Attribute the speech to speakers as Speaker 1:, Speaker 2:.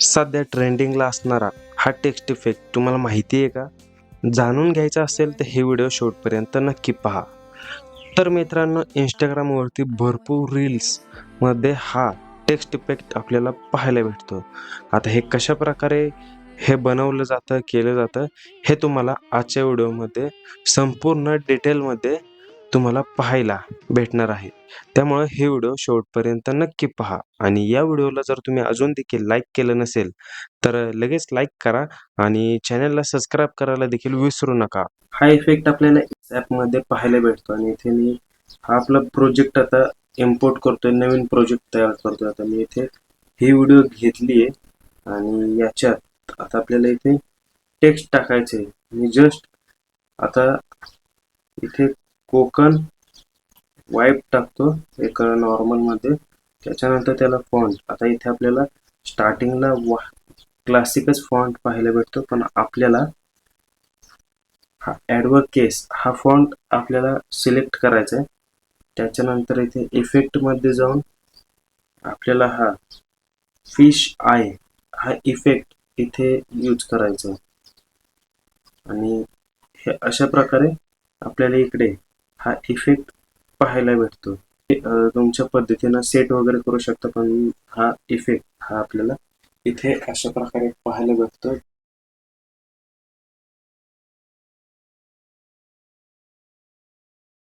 Speaker 1: सध्या ट्रेंडिंगला असणारा हा टेक्स्ट इफेक्ट तुम्हाला माहिती आहे का? जाणून घ्यायचा असेल तर हे व्हिडिओ शेवटपर्यंत नक्की पहा. तर मित्रांनो, इंस्टाग्रामवरती भरपूर रील्समध्ये हा टेक्स्ट इफेक्ट आपल्याला पाहायला भेटतो. आता हे कशा प्रकारे हे बनवलं जातं, केलं जातं, हे तुम्हाला आजच्या व्हिडिओमध्ये संपूर्ण डिटेलमध्ये तुम्हाला पाहायला भेटणार आहे. त्यामुळे हे व्हिडिओ शेवटपर्यंत नक्की पहा आणि या व्हिडिओला जर तुम्ही अजून देखील लाईक केलं नसेल, तर लगेच लाईक करा आणि चॅनलला सबस्क्राईब करायला देखील विसरू नका. हा इफेक्ट आपल्याला ॲपमध्ये पाहायला भेटतो आणि इथे मी हा आपला प्रोजेक्ट आता इम्पोर्ट करतोय, नवीन प्रोजेक्ट तयार करतोय. आता मी इथे ही व्हिडिओ घेतली आहे आणि याच्यात आता आपल्याला इथे टेक्स्ट टाकायचं आहे. मी जस्ट आता इथे कोकण वाईप टाकतो एक नॉर्मलमध्ये. त्याच्यानंतर त्याला फॉन्ट, आता इथे आपल्याला स्टार्टिंगला क्लासिकच फॉन्ट पाहायला भेटतो, पण आपल्याला हा ॲडवर्क केस हा फॉन्ट आपल्याला सिलेक्ट करायचा आहे. त्याच्यानंतर इथे इफेक्टमध्ये जाऊन आपल्याला हा फिश आय हा इफेक्ट इथे यूज करायचा आहे आणि हे अशा प्रकारे आपल्याला इकडे हा इफेक्ट पाहायला भेटतो. तुमच्या पद्धतीनं सेट वगैरे करू शकता, पण हा इफेक्ट हा आपल्याला इथे अशा प्रकारे पाहायला भेटतो.